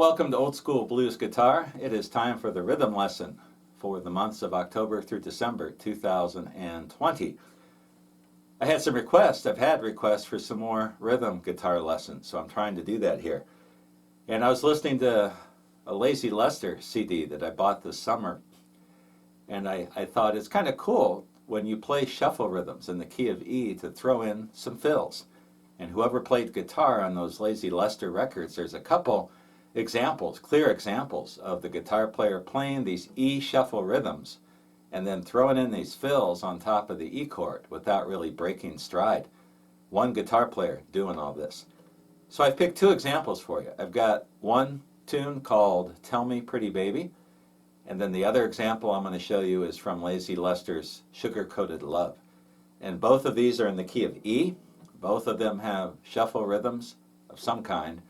welcome to Old School Blues Guitar. It is time for the rhythm lesson for the months of October through December 2020. I had some requests. I've had requests for some more rhythm guitar lessons, so I'm trying to do that here. And I was listening to a Lazy Lester CD that I bought this summer, and I thought it's kind of cool when you play shuffle rhythms in the key of E to throw in some fills. And whoever played guitar on those Lazy Lester records, there's a couple examples, clear examples of the guitar player playing these E shuffle rhythms and then throwing in these fills on top of the E chord without really breaking stride. One guitar player doing all this. So I've picked two examples for you. I've got one tune called Tell Me Pretty Baby, and then the other example I'm going to show you is from Lazy Lester's Sugar Coated Love. And both of these are in the key of E. Both of them have shuffle rhythms of some kind,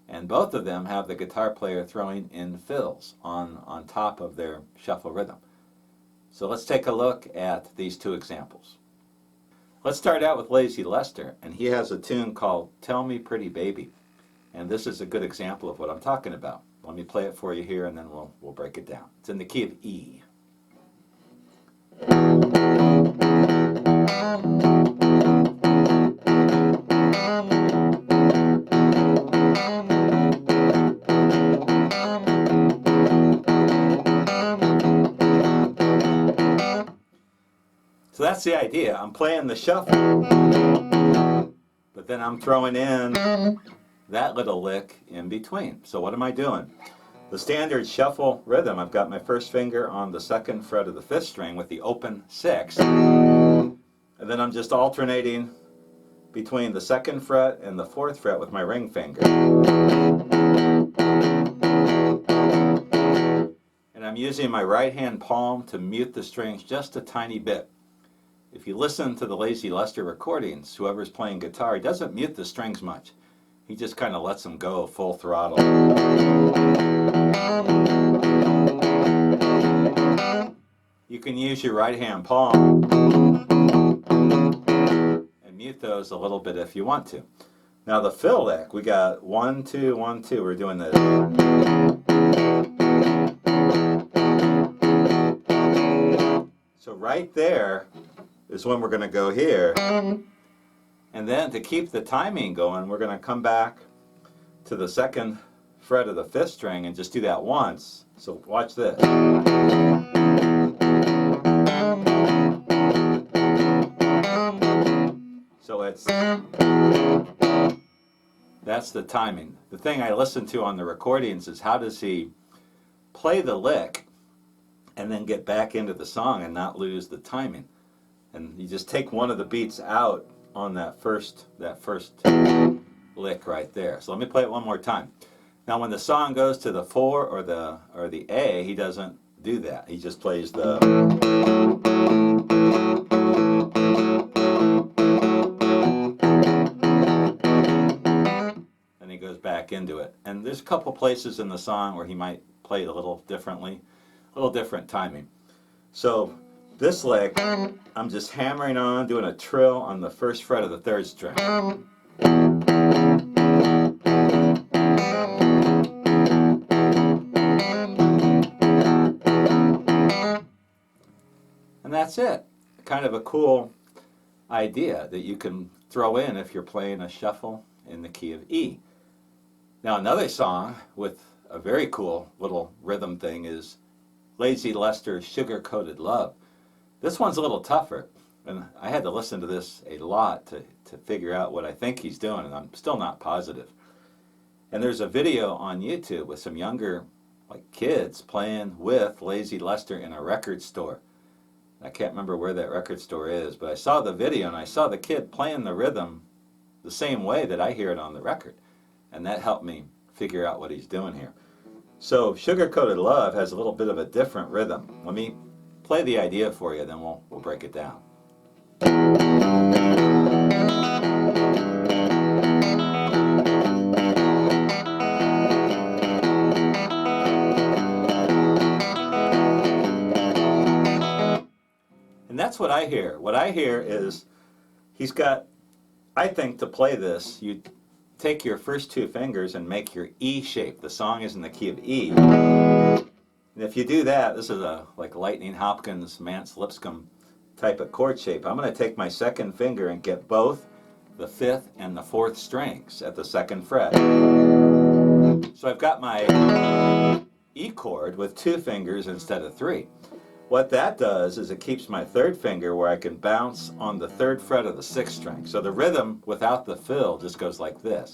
and both of them have the guitar player throwing in fills on top of their shuffle rhythm. So let's take a look at these two examples. Let's start out with Lazy Lester, and he has a tune called Tell Me Pretty Baby, and this is a good example of what I'm talking about. Let me play it for you here, and then we'll break it down. It's in the key of E. So that's the idea. I'm playing the shuffle, but then I'm throwing in that little lick in between. So what am I doing? The standard shuffle rhythm, I've got my first finger on the second fret of the fifth string with the open sixth, and then I'm just alternating between the second fret and the fourth fret with my ring finger. And I'm using my right hand palm to mute the strings just a tiny bit. If you listen to the Lazy Lester recordings, whoever's playing guitar, he doesn't mute the strings much. He just kind of lets them go full throttle. You can use your right hand palm and mute those a little bit if you want to. Now the fill lick, we got 1, 2, 1, 2. We're doing this. So right there is when we're going to go here. And then to keep the timing going, we're going to come back to the second fret of the fifth string and just do that once. So watch this. So that's the timing. The thing I listen to on the recordings is how does he play the lick and then get back into the song and not lose the timing. And you just take one of the beats out on that first lick right there. So let me play it one more time. Now when the song goes to the 4 or the A, he doesn't do that. He just plays the. And he goes back into it. And there's a couple places in the song where he might play it a little differently, a little different timing. So this lick, I'm just hammering on, doing a trill on the first fret of the third string. And that's it. Kind of a cool idea that you can throw in if you're playing a shuffle in the key of E. Now another song with a very cool little rhythm thing is Lazy Lester's Sugar Coated Love. This one's a little tougher, and I had to listen to this a lot to figure out what I think he's doing, and I'm still not positive. And there's a video on YouTube with some younger kids playing with Lazy Lester in a record store. I can't remember where that record store is, but I saw the video and I saw the kid playing the rhythm the same way that I hear it on the record, and that helped me figure out what he's doing here. So Sugar Coated Love has a little bit of a different rhythm. Let me play the idea for you, then we'll break it down. And that's what I hear. What I hear is he's got, I think to play this, you take your first two fingers and make your E shape. The song is in the key of E. And if you do that, this is a like Lightning Hopkins, Mance Lipscomb type of chord shape. I'm going to take my second finger and get both the fifth and the fourth strings at the second fret. So I've got my E chord with two fingers instead of three. What that does is it keeps my third finger where I can bounce on the third fret of the sixth string. So the rhythm without the fill just goes like this.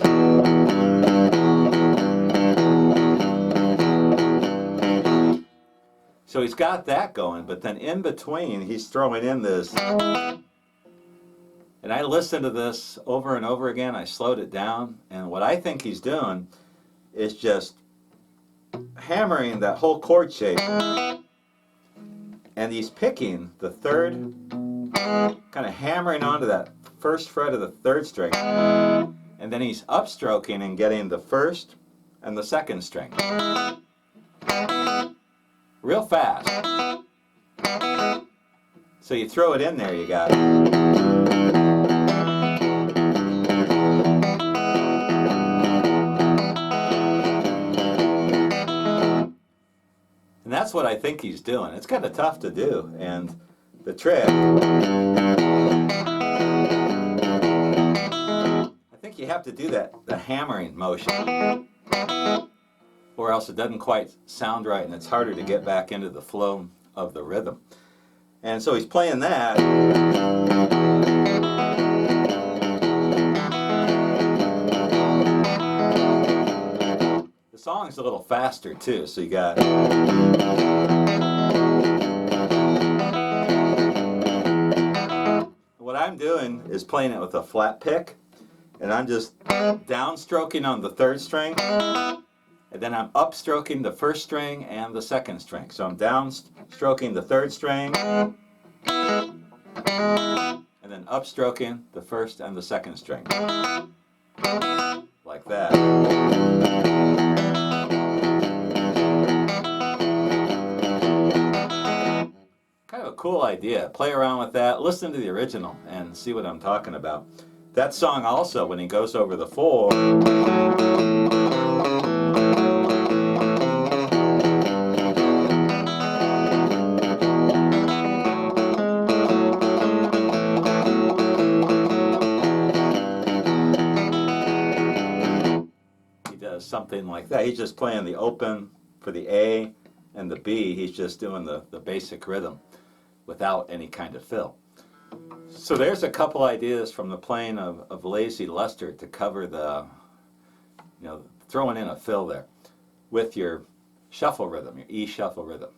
So he's got that going, but then in between he's throwing in this. And I listened to this over and over again. I slowed it down, and what I think he's doing is just hammering that whole chord shape. And he's picking the third, kind of hammering onto that first fret of the third string. And then he's upstroking and getting the first and the second string. Real fast. So you throw it in there, you got And that's what I think he's doing. It's kind of tough to do. And the trick, I think you have to do the hammering motion, or else it doesn't quite sound right and it's harder to get back into the flow of the rhythm. And so he's playing that. The song's a little faster too, so you got what I'm doing is playing it with a flat pick, and I'm just downstroking on the third string, and then I'm upstroking the first string and the second string. So I'm downstroking the third string, and then upstroking the first and the second string. Like that. Kind of a cool idea. Play around with that, listen to the original, and see what I'm talking about. That song also, when he goes over the four, he does something like that. He's just playing the open for the A and the B. He's just doing the basic rhythm without any kind of fill. So there's a couple ideas from the playing of Lazy Luster to cover the, throwing in a fill there with your shuffle rhythm, your E shuffle rhythm.